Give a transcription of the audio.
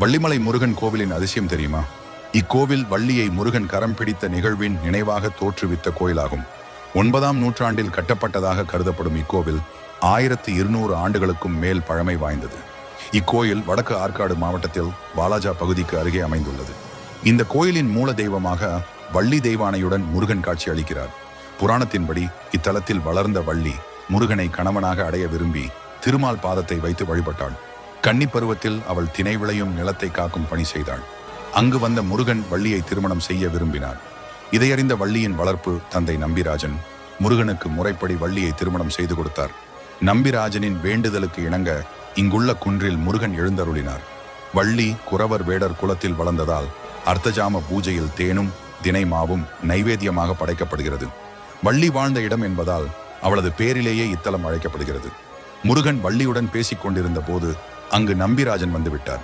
வள்ளிமலை முருகன் கோவிலின் அதிசயம் தெரியுமா? இக்கோவில் வள்ளியை முருகன் கரம் பிடித்த நிகழ்வின் நினைவாக தோற்றுவித்த கோயிலாகும். 9ஆம் நூற்றாண்டில் கட்டப்பட்டதாக கருதப்படும் இக்கோவில் 1200 ஆண்டுகளுக்கும் மேல் பழமை வாய்ந்தது. இக்கோயில் வடக்கு ஆற்காடு மாவட்டத்தில் வாலாஜா பகுதிக்கு அருகே அமைந்துள்ளது. இந்த கோயிலின் மூல தெய்வமாக வள்ளி தெய்வானையுடன் முருகன் காட்சி அளிக்கிறார். புராணத்தின்படி இத்தலத்தில் வளர்ந்த வள்ளி முருகனை கணவனாக அடைய விரும்பி திருமால் பாதத்தை வைத்து வழிபட்டாள். கன்னி பருவத்தில் அவள் திணை விளையும் நிலத்தை காக்கும் பணி செய்தாள். அங்கு வந்த முருகன் வள்ளியை திருமணம் செய்ய விரும்பினார். இதையறிந்த வள்ளியின் வளர்ப்பு தந்தை நம்பிராஜன் முருகனுக்கு முறைப்படி வள்ளியை திருமணம் செய்து கொடுத்தார். நம்பிராஜனின் வேண்டுதலுக்கு இணங்க இங்குள்ள குன்றில் முருகன் எழுந்தருளினார். வள்ளி குறவர் வேடர் குலத்தில் வளர்ந்ததால் அர்த்தஜாம பூஜையில் தேனும் தினை மாவும் நைவேத்தியமாக படைக்கப்படுகிறது. வள்ளி வாழ்ந்த இடம் என்பதால் அவளது பேரிலேயே இத்தலம் அழைக்கப்படுகிறது. முருகன் வள்ளியுடன் பேசிக் கொண்டிருந்த போது அங்கு நம்பிராஜன் வந்துவிட்டார்.